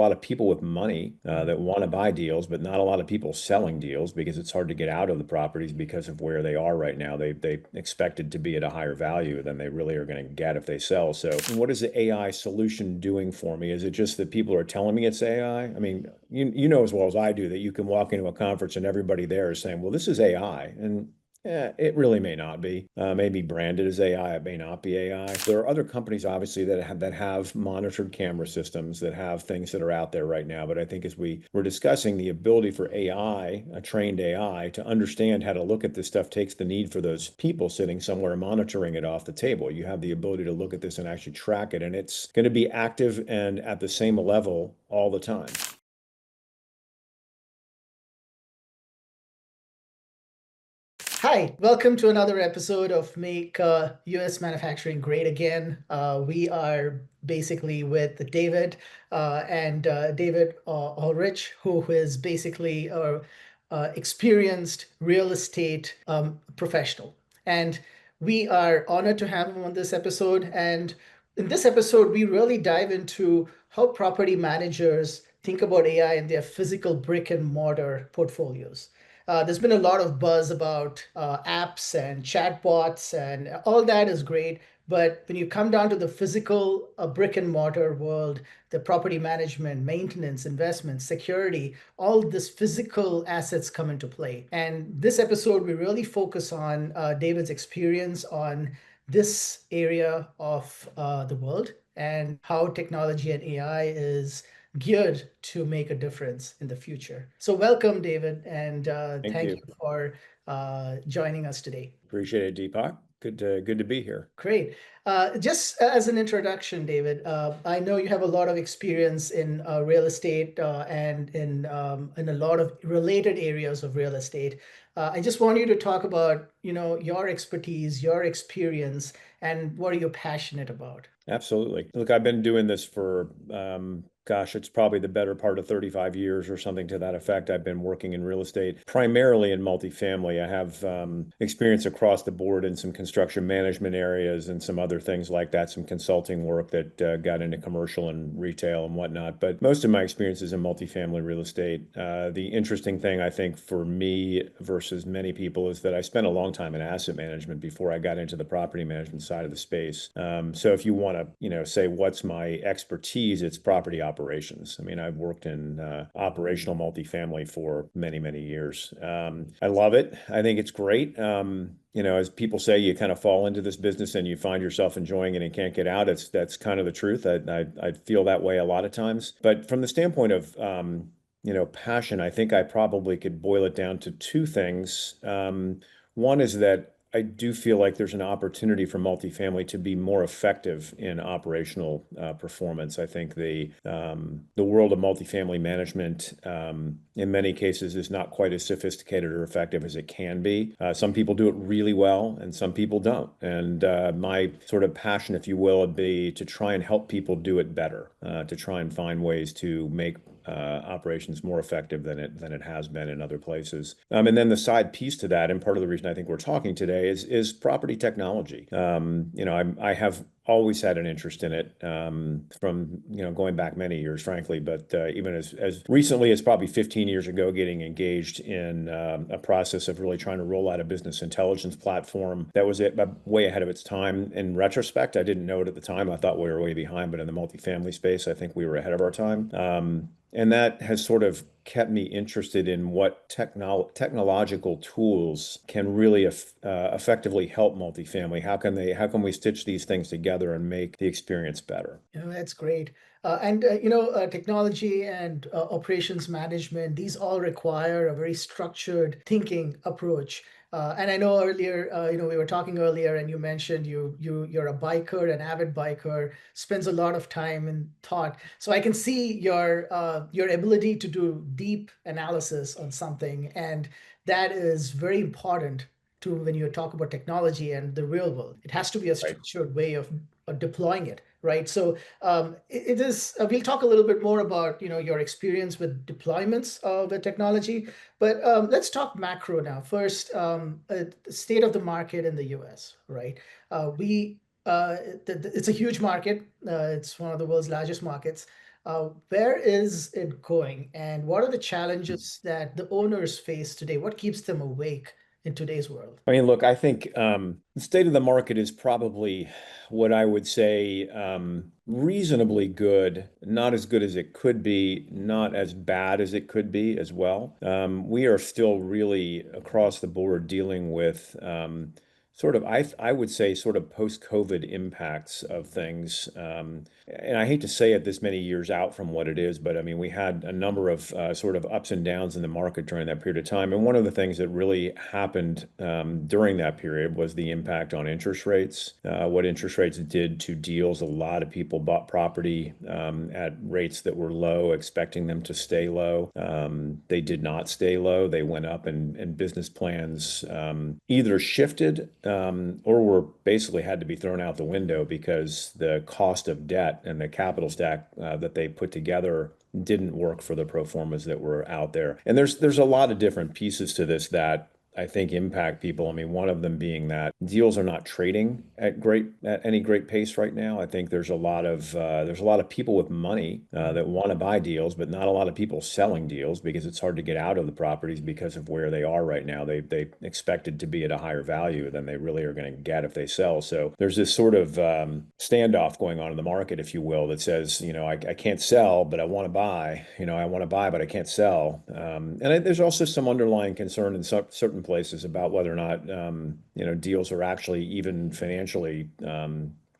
lot of people with money that want to buy deals, but not a lot of people selling deals because it's hard to get out of the properties because of where they are right now. They expected to be at a higher value than they really are going to get if they sell. So what is the AI solution doing for me? Is it just that people are telling me it's AI? I mean, you know as well as I do that you can walk into a conference and everybody there is saying, well, this is AI. And yeah, it really may not be. Maybe branded as AI, it may not be AI. There are other companies, obviously, that have monitored camera systems that have things that are out there right now. But I think as we were discussing, the ability for AI, a trained AI, to understand how to look at this stuff takes the need for those people sitting somewhere monitoring it off the table. You have the ability to look at this and actually track it, and it's going to be active and at the same level all the time. Hi, welcome to another episode of Make US Manufacturing Great Again. We are basically with David and David Ohlrich, who is basically a experienced real estate professional. And we are honored to have him on this episode. And in this episode, we really dive into how property managers think about AI in their physical brick and mortar portfolios. There's been a lot of buzz about apps and chatbots, and all that is great. But when you come down to the physical brick and mortar world, the property management, maintenance, investment, security, all this physical assets come into play. And this episode, we really focus on David's experience on this area of the world and how technology and AI is geared to make a difference in the future. So, welcome, David, and Thank thank you. you for joining us today. Appreciate it, Deepak. Good to be here. Great. Just as an introduction, David, I know you have a lot of experience in real estate and in a lot of related areas of real estate. I just want you to talk about, your expertise, your experience, and what are you passionate about? Absolutely. Look, I've been doing this for, gosh, it's probably the better part of 35 years or something to that effect. I've been working in real estate, primarily in multifamily. I have experience across the board in some construction management areas and some other things like that, some consulting work that got into commercial and retail and whatnot. But most of my experience is in multifamily real estate. The interesting thing, I think, for me versus many people is that I spent a long time in asset management before I got into the property management side of the space. So if you want to, say what's my expertise, it's property operations. I mean, I've worked in operational multifamily for many, many years. I love it. I think it's great. As people say, you kind of fall into this business and you find yourself enjoying it and can't get out. That's kind of the truth. I feel that way a lot of times. But from the standpoint of passion, I think I probably could boil it down to two things. One is that I do feel like there's an opportunity for multifamily to be more effective in operational performance. I think the world of multifamily management, in many cases, is not quite as sophisticated or effective as it can be. Some people do it really well, and some people don't. And my sort of passion, if you will, would be to try and help people do it better, to try and find ways to make operations more effective than it has been in other places. And then the side piece to that, and part of the reason I think we're talking today is property technology. I have always had an interest in it from going back many years, frankly, but even as recently as probably 15 years ago, getting engaged in a process of really trying to roll out a business intelligence platform that was way ahead of its time. In retrospect, I didn't know it at the time. I thought we were way behind, but in the multifamily space, I think we were ahead of our time. And that has sort of kept me interested in what technological tools can really effectively help multifamily. How can we stitch these things together and make the experience better? That's great. Technology and operations management, these all require a very structured thinking approach. And I know earlier, we were talking earlier, and you mentioned you're a biker, an avid biker, spends a lot of time in thought. So I can see your ability to do deep analysis on something, and that is very important to when you talk about technology and the real world. It has to be a Right. structured way of deploying it, right? So it is. We'll talk a little bit more about your experience with deployments of the technology, but let's talk macro now. First, the state of the market in the U.S. Right? We It's a huge market. It's one of the world's largest markets. Where is it going, and what are the challenges that the owners face today? What keeps them awake in today's world? I mean, look, I think the state of the market is probably what I would say reasonably good, not as good as it could be, not as bad as it could be as well. We are still really across the board dealing with sort of, I would say, sort of post-COVID impacts of things. And I hate to say it this many years out from what it is, but I mean, we had a number of sort of ups and downs in the market during that period of time. And one of the things that really happened during that period was the impact on interest rates, what interest rates did to deals. A lot of people bought property at rates that were low, expecting them to stay low. They did not stay low. They went up, and business plans either shifted or were basically had to be thrown out the window because the cost of debt and the capital stack that they put together didn't work for the pro formas that were out there. And there's a lot of different pieces to this that I think impact people. I mean, one of them being that deals are not trading at any great pace right now. I think there's a lot of people with money that want to buy deals, but not a lot of people selling deals because it's hard to get out of the properties because of where they are right now. They expected to be at a higher value than they really are going to get if they sell. So there's this sort of standoff going on in the market, if you will, that says, I can't sell, but I want to buy. I want to buy, but I can't sell. There's also some underlying concern in certain places about whether or not deals are actually even financially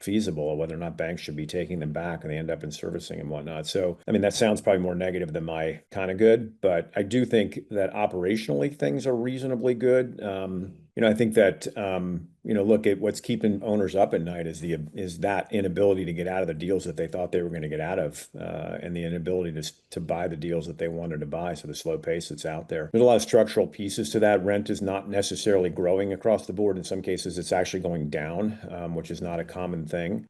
feasible, or whether or not banks should be taking them back and they end up in servicing and whatnot. So, I mean, that sounds probably more negative than my kind of good, but I do think that operationally things are reasonably good. I think that look at what's keeping owners up at night is that inability to get out of the deals that they thought they were going to get out of, and the inability to buy the deals that they wanted to buy. So the slow pace that's out there. There's a lot of structural pieces to that. Rent is not necessarily growing across the board. In some cases, it's actually going down, which is not a common thing.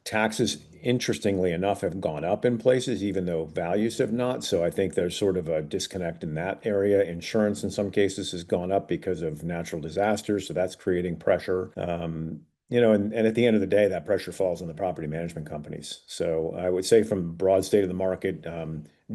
Taxes, interestingly enough, have gone up in places, even though values have not. So I think there's sort of a disconnect in that area. Insurance, in some cases, has gone up because of natural disasters. So that's creating pressure. And at the end of the day, that pressure falls on the property management companies. So I would say from broad state of the market,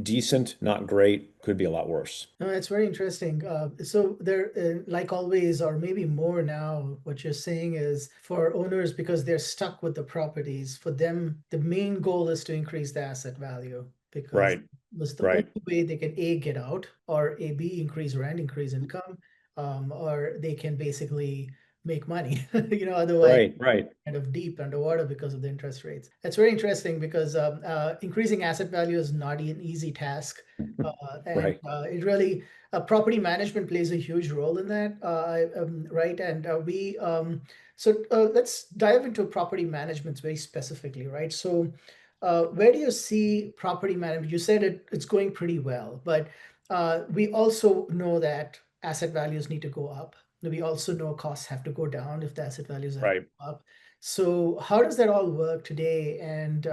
decent, not great, could be a lot worse. No, it's very interesting. So there, like always, or maybe more now, what you're saying is for owners, because they're stuck with the properties, for them, the main goal is to increase the asset value because Right, that's the only right, way they can A, get out, or A, B, increase rent, increase income, or they can basically make money. Otherwise right, right. kind of deep underwater because of the interest rates. It's very interesting because increasing asset value is not an easy task. And Right. it really, property management plays a huge role in that, right? And let's dive into property management very specifically, right? So, where do you see property management? You said it's going pretty well, but we also know that asset values need to go up. We also know costs have to go down if the asset values have to Right. go up. So how does that all work today? And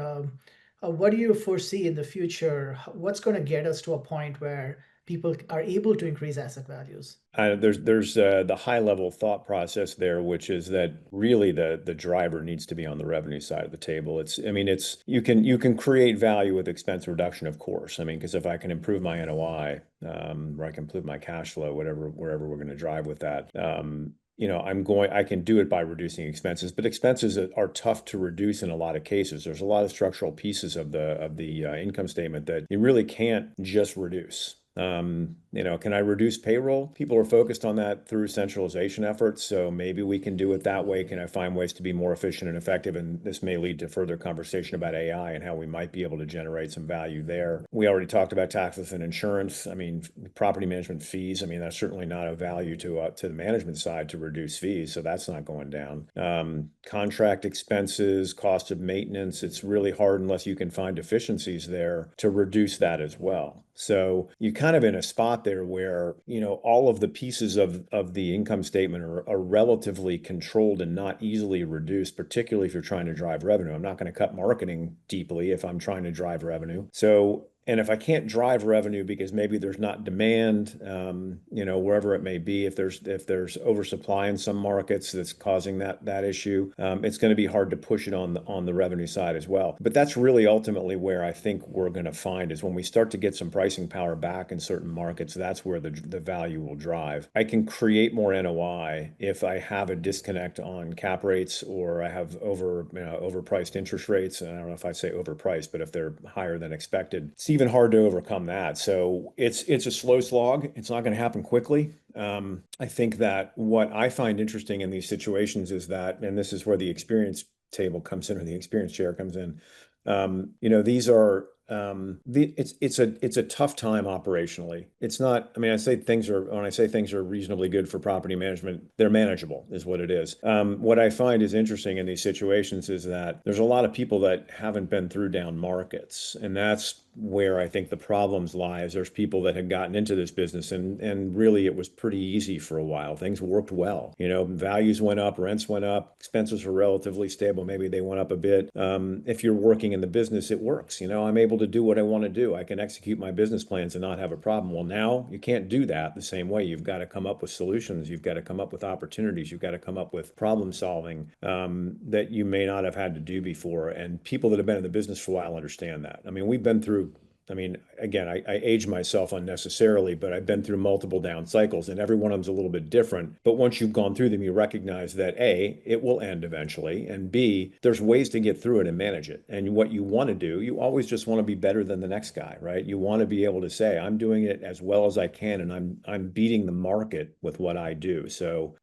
what do you foresee in the future? What's going to get us to a point where people are able to increase asset values? There's the high level thought process there, which is that really the driver needs to be on the revenue side of the table. I mean, you can create value with expense reduction, of course. I mean, because if I can improve my NOI, or I can improve my cash flow, wherever we're going to drive with that, I can do it by reducing expenses, but expenses are tough to reduce in a lot of cases. There's a lot of structural pieces of the income statement that you really can't just reduce. Can I reduce payroll? People are focused on that through centralization efforts. So maybe we can do it that way. Can I find ways to be more efficient and effective? And this may lead to further conversation about AI and how we might be able to generate some value there. We already talked about taxes and insurance. I mean, property management fees. I mean, that's certainly not a value to the management side to reduce fees. So that's not going down. Contract expenses, cost of maintenance. It's really hard unless you can find efficiencies there to reduce that as well. So you kind of in a spot there where, all of the pieces of the income statement are relatively controlled and not easily reduced, particularly if you're trying to drive revenue. I'm not going to cut marketing deeply if I'm trying to drive revenue. So And if I can't drive revenue because maybe there's not demand, wherever it may be, if there's oversupply in some markets that's causing that issue, it's going to be hard to push it on the revenue side as well. But that's really ultimately where I think we're going to find is when we start to get some pricing power back in certain markets, that's where the value will drive. I can create more NOI if I have a disconnect on cap rates or I have overpriced interest rates. And I don't know if I say overpriced, but if they're higher than expected, it's even hard to overcome that. So it's a slow slog. It's not going to happen quickly. I think that what I find interesting in these situations is that, and this is where the experience table comes in or the experience chair comes in. These are it's a tough time operationally. It's not, I mean, when I say things are reasonably good for property management, they're manageable is what it is. What I find is interesting in these situations is that there's a lot of people that haven't been through down markets, and that's where I think the problems lie is there's people that had gotten into this business and really it was pretty easy for a while. Things worked well. Values went up, rents went up, expenses were relatively stable. Maybe they went up a bit. If you're working in the business, it works. I'm able to do what I want to do. I can execute my business plans and not have a problem. Well, now you can't do that the same way. You've got to come up with solutions. You've got to come up with opportunities. You've got to come up with problem solving that you may not have had to do before. And people that have been in the business for a while understand that. I mean, we've been through again, I age myself unnecessarily, but I've been through multiple down cycles and every one of them's a little bit different. But once you've gone through them, you recognize that A, it will end eventually, and B, there's ways to get through it and manage it. And what you want to do, you always just want to be better than the next guy, right? You want to be able to say, I'm doing it as well as I can, and I'm beating the market with what I do. So,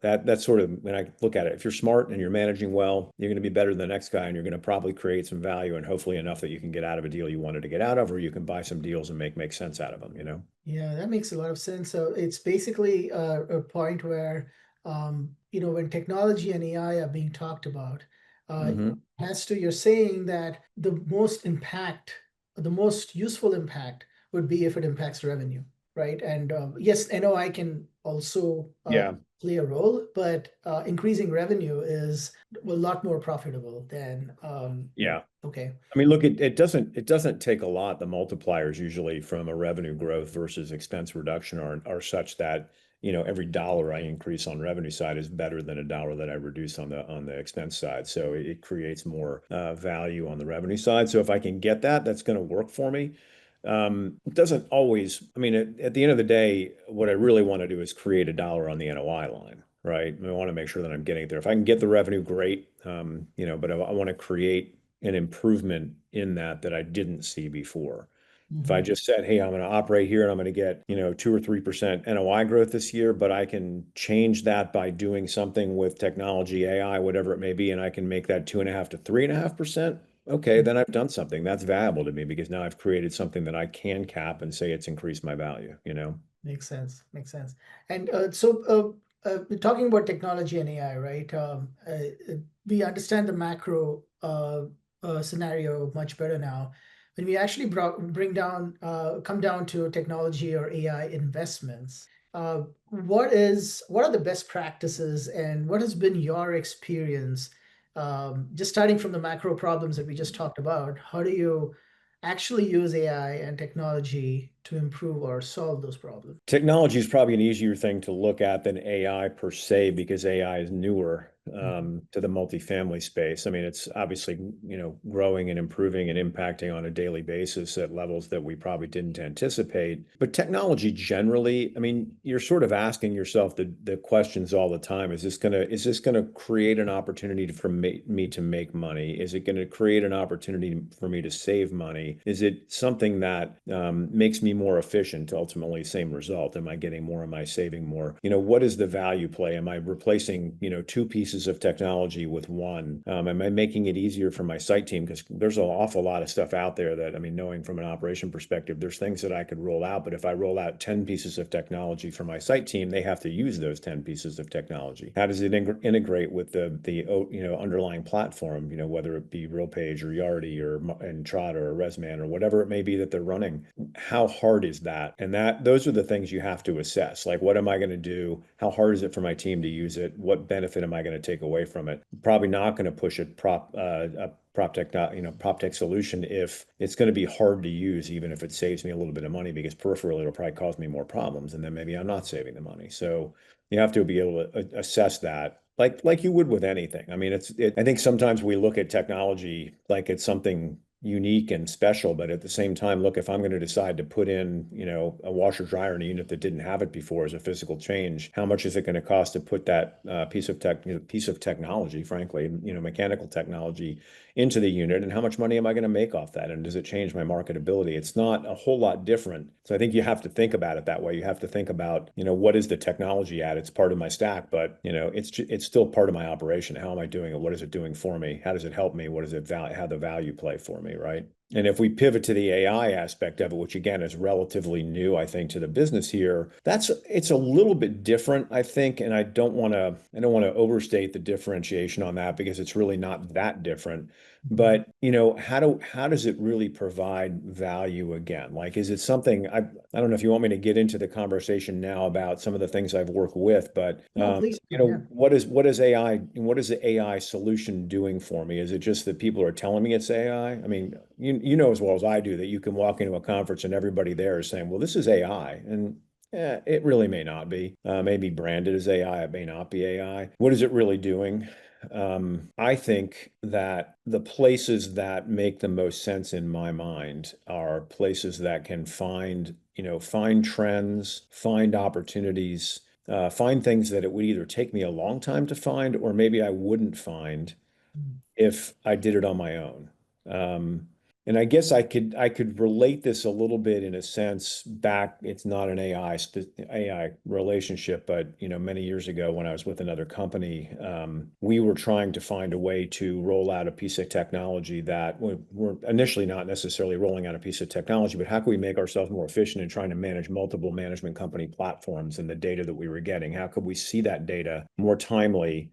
that's sort of when I look at it, if you're smart and you're managing well, you're going to be better than the next guy, and you're going to probably create some value and hopefully enough that you can get out of a deal you wanted to get out of, or you can buy some deals and make sense out of them. Yeah, that makes a lot of sense. So it's basically a point where, when technology and AI are being talked about, Hmm. as to you're saying that the most useful impact would be if it impacts revenue, right? And yes, NOI can also Yeah. play a role, but increasing revenue is a lot more profitable than, Yeah. okay. I mean, look, it doesn't take a lot. The multipliers usually from a revenue growth versus expense reduction are such that, every dollar I increase on revenue side is better than a dollar that I reduce on the expense side. So it creates more value on the revenue side. So if I can get that, that's going to work for me. It doesn't always, I mean, at the end of the day, what I really want to do is create a dollar on the NOI line, right? I want to make sure that I'm getting it there. If I can get the revenue, great. But I want to create an improvement in that I didn't see before. If I Mhm. just said, hey, I'm going to operate here and I'm going to get, 2 or 3% NOI growth this year, but I can change that by doing something with technology, AI, whatever it may be, and I can make that 2.5 to 3.5%. Okay, then I've done something that's valuable to me because now I've created something that I can cap and say it's increased my value. Makes sense. Makes sense. And talking about technology and AI, right? We understand the macro scenario much better now. When we actually come down to technology or AI investments, what are the best practices and what has been your experience? Just starting from the macro problems that we just talked about, how do you actually use AI and technology to improve or solve those problems? Technology is probably an easier thing to look at than AI per se because AI is newer Mhm. to the multifamily space. I mean, it's obviously, growing and improving and impacting on a daily basis at levels that we probably didn't anticipate. But technology generally, I mean, you're sort of asking yourself the questions all the time. Is this gonna create an opportunity for me to make money? Is it going to create an opportunity for me to save money? Is it something that makes me more efficient? Ultimately, same result. Am I getting more? Am I saving more? What is the value play? Am I replacing, two pieces of technology with one? Am I making it easier for my site team? Because there's an awful lot of stuff out there that, I mean, knowing from an operation perspective, there's things that I could roll out. But if I roll out 10 pieces of technology for my site team, they have to use those 10 pieces of technology. How does it integrate with the underlying platform, whether it be RealPage or Yardi or Entrada or ResMan or whatever it may be that they're running? How hard is that? And those are the things you have to assess. Like, what am I going to do? How hard is it for my team to use it? What benefit am I going to take away from it? Probably not going to push it prop tech solution if it's going to be hard to use, even if it saves me a little bit of money, because peripherally it'll probably cause me more problems, and then maybe I'm not saving the money. So you have to be able to assess that, like you would with anything. I mean, I think sometimes we look at technology like it's something unique and special, but at the same time, look, if I'm going to decide to put in, a washer dryer in a unit that didn't have it before as a physical change, how much is it going to cost to put that piece of technology, frankly, mechanical technology into the unit, and how much money am I going to make off that? And does it change my marketability? It's not a whole lot different. So I think you have to think about it that way. You have to think about, what is the technology at? It's part of my stack, but it's still part of my operation. How am I doing it? What is it doing for me? How does it help me? What does it how the value play for me, right? And if we pivot to the AI aspect of it, which again is relatively new, I think, to the business here, it's a little bit different, I think. And I don't want to overstate the differentiation on that, because it's really not that different. Mhm. But how does it really provide value again? Like, is it something I don't know if you want me to get into the conversation now about some of the things I've worked with, but No, please. Yeah. what is the AI solution doing for me? Is it just that people are telling me it's AI? I mean, you know as well as I do that you can walk into a conference and everybody there is saying, well, this is AI. And it really may not be. Maybe branded as AI, it may not be AI. What is it really doing? I think that the places that make the most sense in my mind are places that can find trends, find opportunities, find things that it would either take me a long time to find, or maybe I wouldn't find Mm. if I did it on my own. Um, and I guess I could relate this a little bit in a sense back. It's not an AI relationship, but many years ago when I was with another company, we were trying to find a way to roll out a piece of technology that we're initially not necessarily rolling out a piece of technology, but how can we make ourselves more efficient in trying to manage multiple management company platforms and the data that we were getting? How could we see that data more timely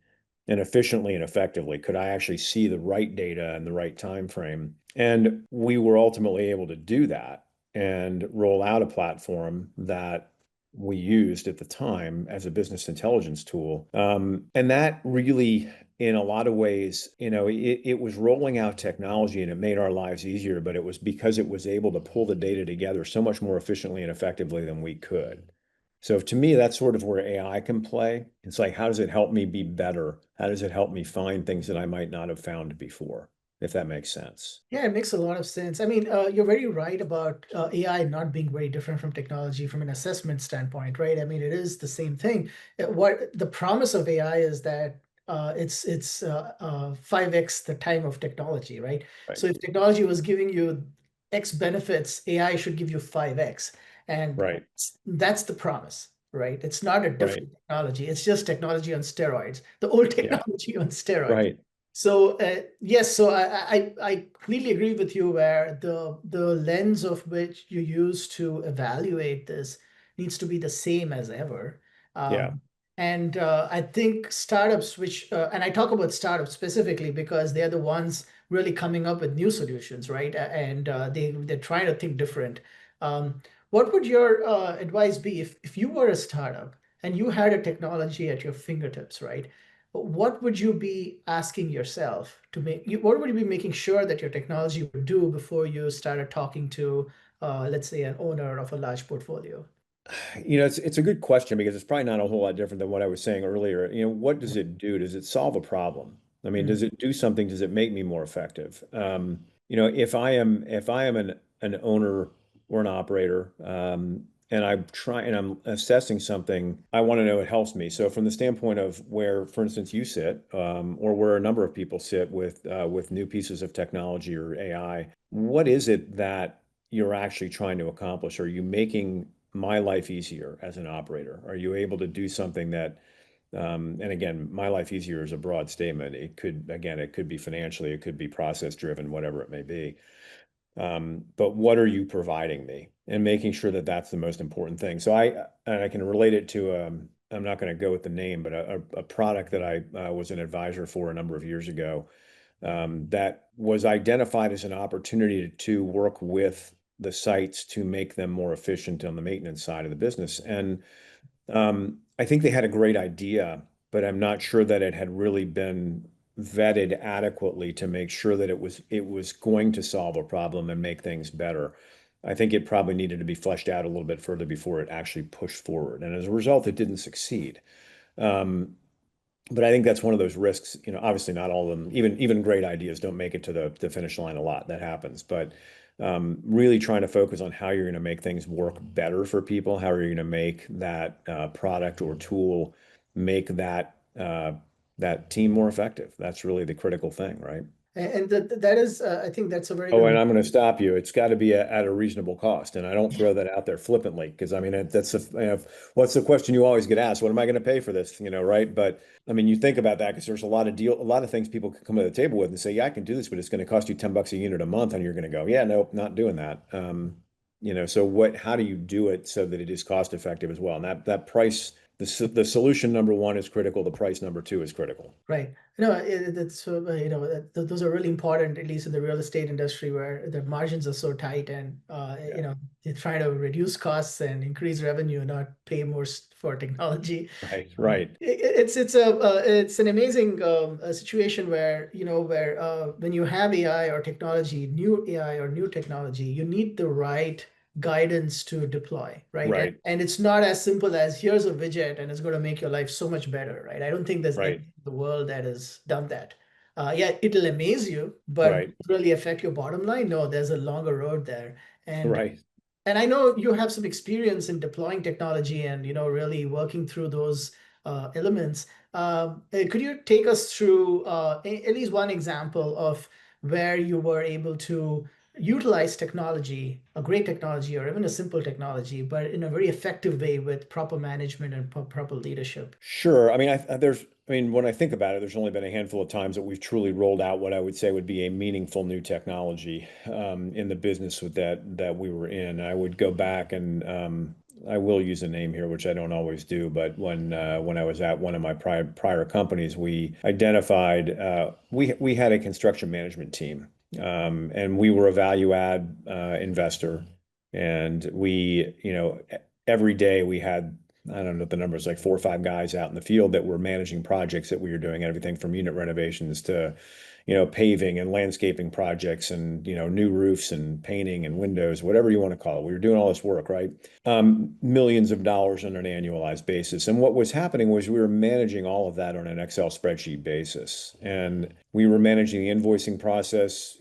and efficiently and effectively? Could I actually see the right data in the right time frame? And we were ultimately able to do that and roll out a platform that we used at the time as a business intelligence tool. And that really, in a lot of ways, it was rolling out technology and it made our lives easier, but it was because it was able to pull the data together so much more efficiently and effectively than we could. So to me, that's sort of where AI can play. It's like, how does it help me be better? How does it help me find things that I might not have found before, if that makes sense? Yeah, it makes a lot of sense. I mean, you're very right about AI not being very different from technology from an assessment standpoint, right? I mean, it is the same thing. What the promise of AI is that it's 5x the time of technology, right? Right. So if technology was giving you X benefits, AI should give you 5x, and Right. that's the promise, right? It's not a Right. different technology. It's just technology on steroids, the old Yeah. technology on steroids. Right. So yes, so I completely agree with you where the lens of which you use to evaluate this needs to be the same as ever. Yeah. Um, and I think startups, which and I talk about startups specifically because they're the ones really coming up with new solutions, right? And they're trying to think different. What would your advice be if you were a startup and you had a technology at your fingertips, right? What would you be asking yourself to make you, what would you be making sure that your technology would do before you started talking to let's say an owner of a large portfolio? It's a good question, because it's probably not a whole lot different than what I was saying earlier. What does it do? Does it solve a problem? I mean, Mm, does it do something? Does it make me more effective? If I am an owner or an operator, and I'm assessing something, I want to know it helps me. So from the standpoint of where, for instance, you sit, or where a number of people sit with new pieces of technology or AI, what is it that you're actually trying to accomplish? Are you making my life easier as an operator? Are you able to do something that, and again, my life easier is a broad statement. It could be financially, it could be process driven, whatever it may be. But what are you providing me? And making sure that that's the most important thing. So I can relate it to, I'm not going to go with the name, but a product that I was an advisor for a number of years ago, that was identified as an opportunity to work with the sites to make them more efficient on the maintenance side of the business. And I think they had a great idea, but I'm not sure that it had really been vetted adequately to make sure that it was going to solve a problem and make things better. I think it probably needed to be fleshed out a little bit further before it actually pushed forward. And as a result, it didn't succeed. Um, but I think that's one of those risks. Obviously not all of them, even great ideas don't make it to the finish line a lot. That happens. But really trying to focus on how you're going to make things work better for people, how are you going to make that product or tool make that team more effective. That's really the critical thing, right? And that is, I think that's a very Oh, good and way. I'm going to stop you. It's got to be at a reasonable cost. And I don't throw that out there flippantly because I mean, that's what's the question you always get asked? What am I going to pay for this? Right? But I mean, you think about that because there's a lot of things people can come to the table with and say, yeah, I can do this, but it's going to cost you $10 a unit a month. And you're going to go, yeah, nope, not doing that. So how do you do it so that it is cost effective as well? And that price, the solution number one is critical. The price number two is critical. Right. That's those are really important, at least in the real estate industry, where the margins are so tight, and Yeah. they try to reduce costs and increase revenue, not pay more for technology. Right. Right. It's an amazing situation where when you have AI or technology, new AI or new technology, you need the right guidance to deploy, right? And, Right. and it's not as simple as here's a widget and it's going to make your life so much better, right? I don't think there's any Right. in the world that has done that. Yeah, it'll amaze you, but Right. really affect your bottom line? No, there's a longer road there. And Right. and I know you have some experience in deploying technology and really working through those elements. Could you take us through at least one example of where you were able to utilize technology, a great technology, or even a simple technology, but in a very effective way with proper management and proper leadership? Sure. I mean, when I think about it, there's only been a handful of times that we've truly rolled out what I would say would be a meaningful new technology in the business with that we were in. I would go back and I will use a name here, which I don't always do, but when I was at one of my prior companies, we identified we had a construction management team, and we were a value add investor, and every day we had, I don't know what the numbers, like 4 or 5 guys out in the field that were managing projects that we were doing, everything from unit renovations to, paving and landscaping projects and, new roofs and painting and windows, whatever you want to call it. We were doing all this work, right? Millions of dollars on an annualized basis. And what was happening was we were managing all of that on an Excel spreadsheet basis. And we were managing the invoicing process,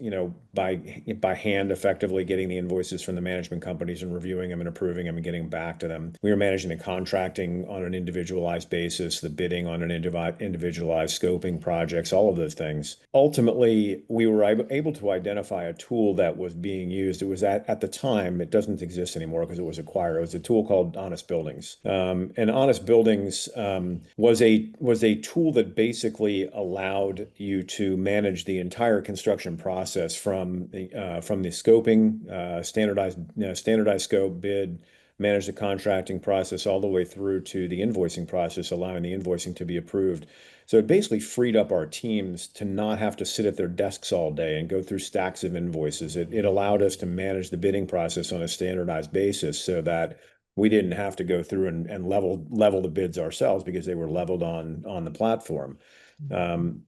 by hand, effectively getting the invoices from the management companies and reviewing them and approving them and getting back to them. We were managing the contracting on an individualized basis, the bidding on an individualized scoping projects, all of those things. Ultimately, we were able to identify a tool that was being used. It was at the time, it doesn't exist anymore because it was acquired. It was a tool called Honest Buildings. And Honest Buildings was a tool that basically allowed you to manage the entire construction process from the scoping, standardized scope, bid, manage the contracting process all the way through to the invoicing process, allowing the invoicing to be approved. So it basically freed up our teams to not have to sit at their desks all day and go through stacks of invoices. It allowed us to manage the bidding process on a standardized basis so that we didn't have to go through and level the bids ourselves because they were leveled on the platform.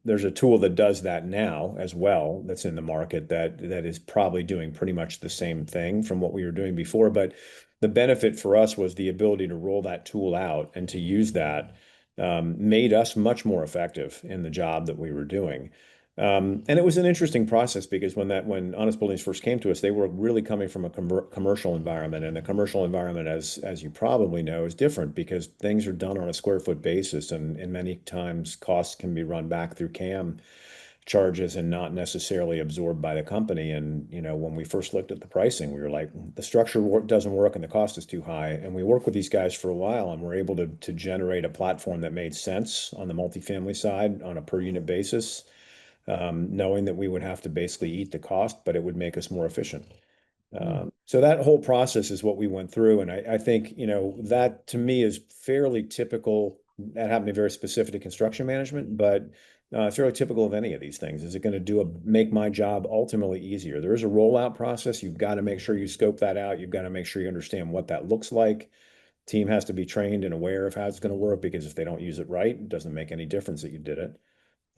There's a tool that does that now as well that's in the market that is probably doing pretty much the same thing from what we were doing before. But the benefit for us was the ability to roll that tool out and to use that made us much more effective in the job that we were doing. And it was an interesting process because when Honest Buildings first came to us, they were really coming from a commercial environment, and the commercial environment, as you probably know, is different because things are done on a square foot basis, and many times costs can be run back through CAM charges and not necessarily absorbed by the company. And when we first looked at the pricing, we were like, the structure doesn't work and the cost is too high. And we worked with these guys for a while, and we're able to generate a platform that made sense on the multifamily side on a per unit basis, knowing that we would have to basically eat the cost, but it would make us more efficient. So that whole process is what we went through. And I think, that to me is fairly typical. That happened to be very specific to construction management, but fairly typical of any of these things. Is it going to make my job ultimately easier? There is a rollout process. You've got to make sure you scope that out. You've got to make sure you understand what that looks like. Team has to be trained and aware of how it's going to work because if they don't use it right, it doesn't make any difference that you did it.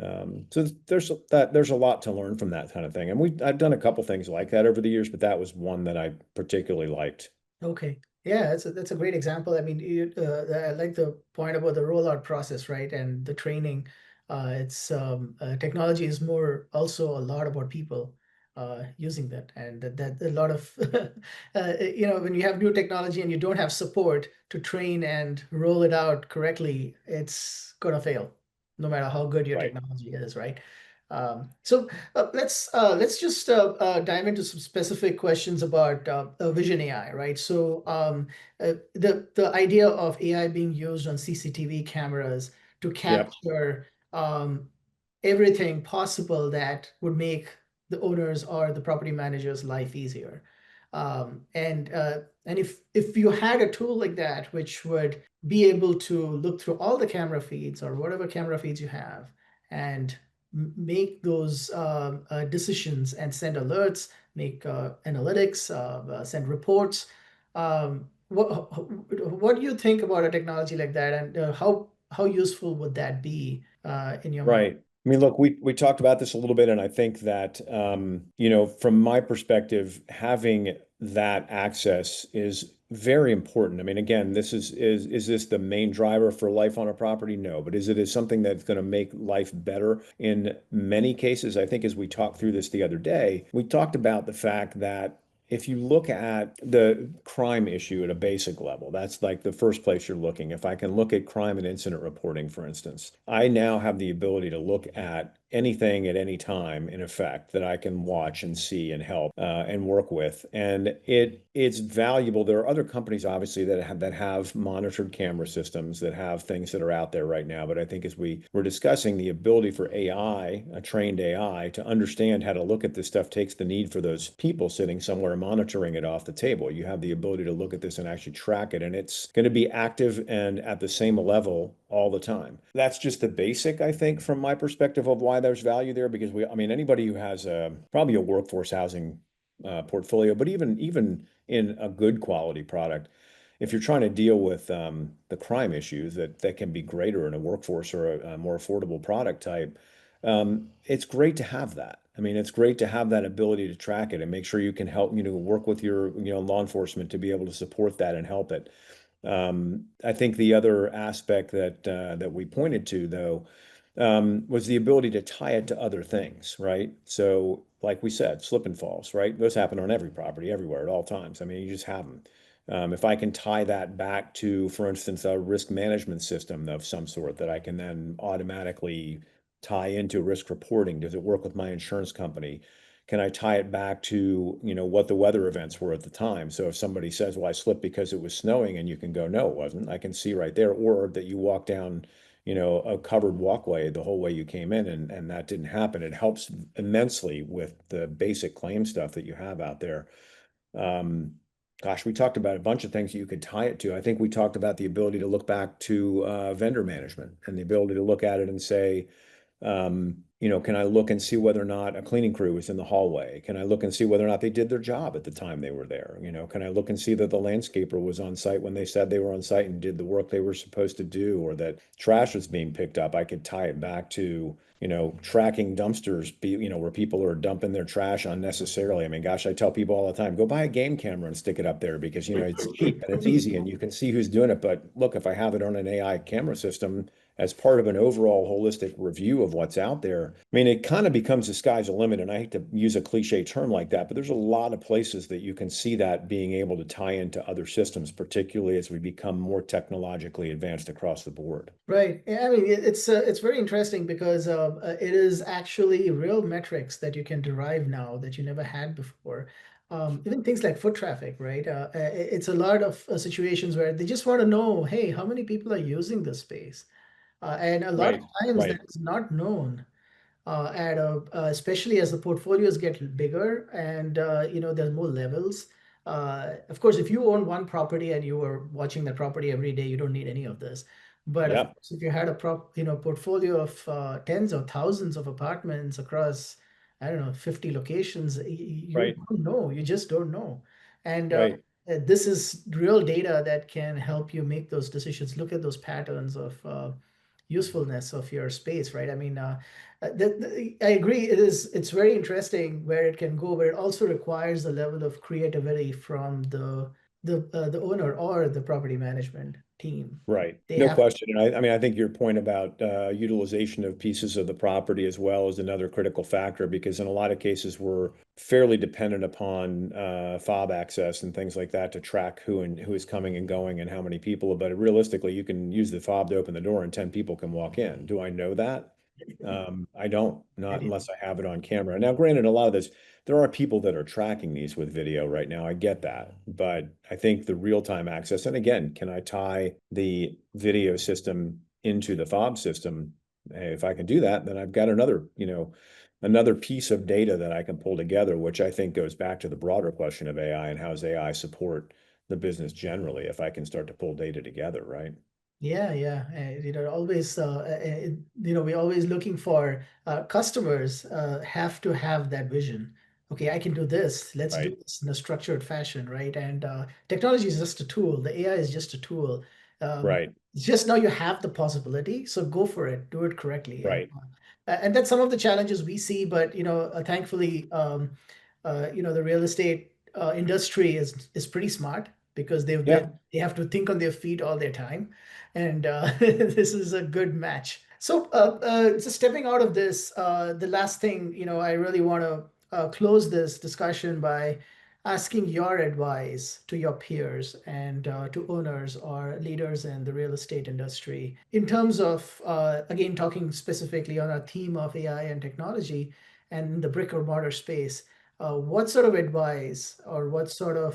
So there's a lot to learn from that kind of thing. And I've done a couple things like that over the years, but that was one that I particularly liked. Okay. Yeah, that's a great example. I mean, I like the point about the rollout process, right? And the training. It's technology is more also a lot about people using that, and that a lot of when you have new technology and you don't have support to train and roll it out correctly, it's gonna fail, no matter how good your Right. technology is, right? Let's just dive into some specific questions about Vision AI, right? The idea of AI being used on CCTV cameras to Yep. capture everything possible that would make the owners or the property manager's life easier. And if you had a tool like that, which would be able to look through all the camera feeds or whatever camera feeds you have and make those decisions and send alerts, make analytics, send reports. What do you think about a technology like that, and how useful would that be in your mind? Right. I mean, look, we talked about this a little bit, and I think that from my perspective, having that access is very important. I mean, again, is this the main driver for life on a property? No, but is something that's going to make life better in many cases? I think as we talked through this the other day, we talked about the fact that if you look at the crime issue at a basic level, that's like the first place you're looking. If I can look at crime and incident reporting, for instance, I now have the ability to look at anything at any time in effect that I can watch and see and help and work with. And it's valuable. There are other companies obviously that have monitored camera systems that have things that are out there right now. But I think as we were discussing, the ability for AI, a trained AI, to understand how to look at this stuff takes the need for those people sitting somewhere monitoring it off the table. You have the ability to look at this and actually track it, and it's going to be active and at the same level all the time. That's just the basic, I think, from my perspective of why there's value there, because I mean, anybody who has probably a workforce housing portfolio, but even in a good quality product, if you're trying to deal with the crime issues that can be greater in a workforce or a more affordable product type, it's great to have that. I mean, it's great to have that ability to track it and make sure you can help, work with your, law enforcement to be able to support that and help it. I think the other aspect that we pointed to, though, was the ability to tie it to other things, right? So, like we said, slip and falls, right? Those happen on every property, everywhere, at all times. I mean, you just have them. If I can tie that back to, for instance, a risk management system of some sort that I can then automatically tie into risk reporting, does it work with my insurance company? Can I tie it back to, what the weather events were at the time? So if somebody says, well, I slipped because it was snowing, and you can go, no, it wasn't. I can see right there. Or that you walk down, a covered walkway the whole way you came in, and that didn't happen. It helps immensely with the basic claim stuff that you have out there. Um, Gosh, we talked about a bunch of things you could tie it to. I think we talked about the ability to look back to vendor management and the ability to look at it and say, can I look and see whether or not a cleaning crew was in the hallway? Can I look and see whether or not they did their job at the time they were there? Can I look and see that the landscaper was on site when they said they were on site and did the work they were supposed to do, or that trash was being picked up? I could tie it back to, tracking dumpsters, where people are dumping their trash unnecessarily. I mean, gosh, I tell people all the time, go buy a game camera and stick it up there because, it's cheap and it's easy and you can see who's doing it. But look, if I have it on an AI camera system, as part of an overall holistic review of what's out there, I mean, it kind of becomes the sky's the limit. And I hate to use a cliche term like that, but there's a lot of places that you can see that being able to tie into other systems, particularly as we become more technologically advanced across the board. Right. Yeah, I mean, it's very interesting because it is actually real metrics that you can derive now that you never had before. Even things like foot traffic, right? It's a lot of situations where they just want to know, hey, how many people are using this space? And a lot of Right, times that right. is not known especially as the portfolios get bigger and there's more levels. Of course, if you own one property and you were watching that property every day, you don't need any of this. But of Yeah, course, if you had a portfolio of tens or thousands of apartments across, I don't know, 50 locations, you right, don't know. You just don't know. And right. this is real data that can help you make those decisions. Look at those patterns of usefulness of your space, right? I mean, I agree. It's very interesting where it can go, but it also requires a level of creativity from the owner or the property management team. Right. They No have question. And I mean, I think your point about utilization of pieces of the property as well is another critical factor because in a lot of cases we're fairly dependent upon fob access and things like that to track who is coming and going and how many people. But realistically, you can use the fob to open the door and 10 people can walk in. Do I know that? I don't, not to. unless I have it on camera. Now, granted, a lot of this, there are people that are tracking these with video right now. I get that. But I think the real-time access, and again, can I tie the video system into the fob system? If I can do that, then I've got another piece of data that I can pull together, which I think goes back to the broader question of AI and how does AI support the business generally if I can start to pull data together, right? Yeah, yeah. Always, we're always looking for customers have to have that vision. Okay, I can do this. Let's do Right, this in a structured fashion, right? And technology is just a tool. The AI is just a tool. Um, right, it's just now you have the possibility, so go for it. Do it correctly. right. And that's some of the challenges we see. But thankfully, the real estate industry is pretty smart because Yeah. they have to think on their feet all their time, and this is a good match. So, just stepping out of this, the last thing, I really want to close this discussion by asking your advice to your peers and to owners or leaders in the real estate industry in terms of, again, talking specifically on our theme of AI and technology and the brick or mortar space. What sort of advice or what sort of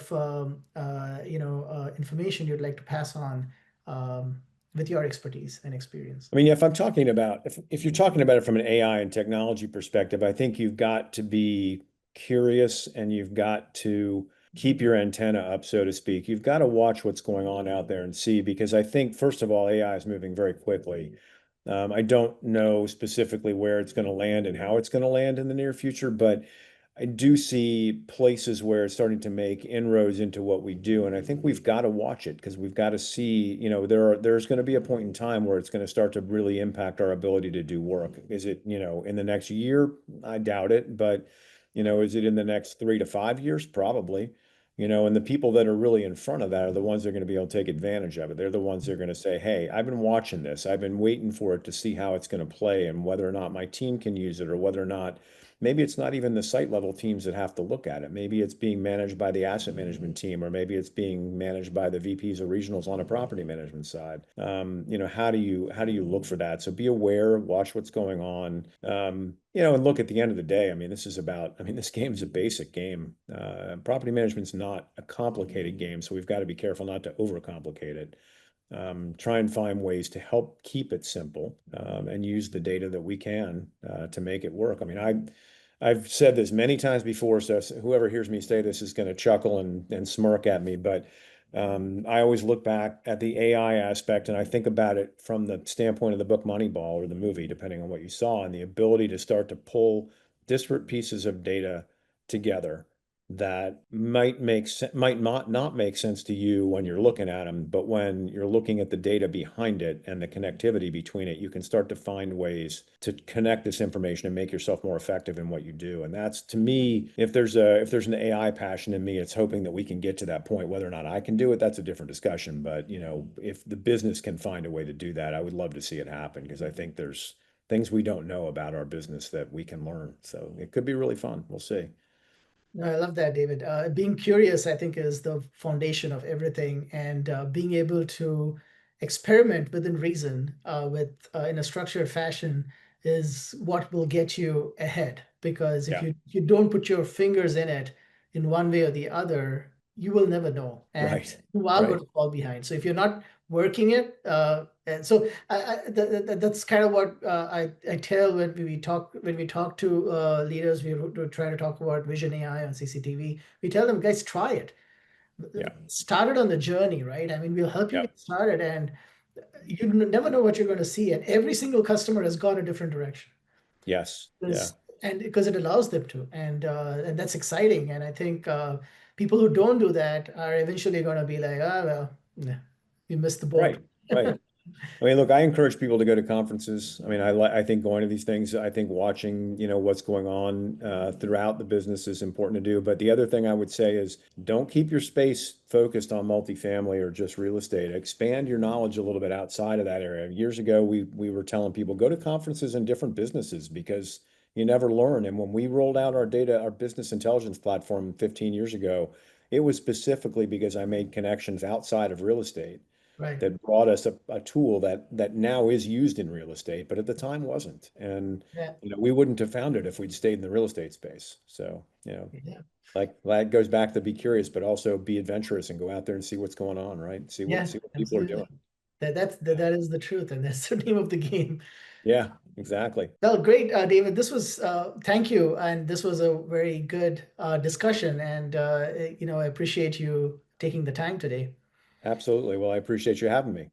information you'd like to pass on um, with your expertise and experience? I mean, if you're talking about it from an AI and technology perspective, I think you've got to be curious and you've got to keep your antenna up, so to speak. You've got to watch what's going on out there and see, because I think, first of all, AI is moving very quickly. I don't know specifically where it's going to land and how it's going to land in the near future, but I do see places where it's starting to make inroads into what we do, and I think we've got to watch it because we've got to see, there's going to be a point in time where it's going to start to really impact our ability to do work. Is it, in the next year? I doubt it, but is it in the next 3 to 5 years? Probably. And the people that are really in front of that are the ones that are going to be able to take advantage of it. They're the ones that are going to say, "Hey, I've been watching this. I've been waiting for it to see how it's going to play and whether or not my team can use it or whether or not." Maybe it's not even the site level teams that have to look at it. Maybe it's being managed by the asset management team, or maybe it's being managed by the VPs or regionals on a property management side. How do you look for that? So be aware, watch what's going on. And look, at the end of the day, I mean, this game is a basic game. Property management's not a complicated game, so we've got to be careful not to overcomplicate it. Try and find ways to help keep it simple, and use the data that we can to make it work. I mean, I've said this many times before, so whoever hears me say this is going to chuckle and smirk at me, but I always look back at the AI aspect and I think about it from the standpoint of the book Moneyball or the movie, depending on what you saw, and the ability to start to pull disparate pieces of data together that might not make sense to you when you're looking at them, but when you're looking at the data behind it and the connectivity between it, you can start to find ways to connect this information and make yourself more effective in what you do. And that's, to me, if there's an AI passion in me, it's hoping that we can get to that point. Whether or not I can do it, that's a different discussion. But if the business can find a way to do that, I would love to see it happen because I think there's things we don't know about our business that we can learn. So it could be really fun. We'll see. No, I love that, David. Being curious, I think, is the foundation of everything, and being able to experiment within reason, with in a structured fashion, is what will get you ahead. Because if Yeah. you don't put your fingers in it in one way or the other, you will never know, and Right. you are going Right. to fall behind. So if you're not working it, and so that's kind of what I tell when we talk to leaders. We're trying to talk about Vision AI on CCTV. We tell them, guys, try it. Yeah. Start it on the journey, right? I mean, we'll help you Yeah. get started, and you never know what you're going to see. And every single customer has gone a different direction. Yes. Yeah. Because and because it allows them to, and that's exciting. And I think people who don't do that are eventually going to be like, ah, well, nah, we missed the boat. Right. Right. I mean, look, I encourage people to go to conferences. I mean, I think going to these things, I think watching, what's going on throughout the business is important to do. But the other thing I would say is don't keep your space focused on multifamily or just real estate. Expand your knowledge a little bit outside of that area. Years ago, we were telling people go to conferences in different businesses because you never learn. And when we rolled out our business intelligence platform 15 years ago, it was specifically because I made connections outside of real estate Right. that brought us a tool that now is used in real estate, but at the time wasn't. And Yeah. we wouldn't have found it if we'd stayed in the real estate space. So, Yeah. like that goes back to be curious, but also be adventurous and go out there and see what's going on, right? Yeah, See what people are absolutely. doing. That is the truth, and that's the name of the game. Yeah, exactly. Well, great, David. This was thank you, and this was a very good discussion, and I appreciate you taking the time today. Absolutely. Well, I appreciate you having me.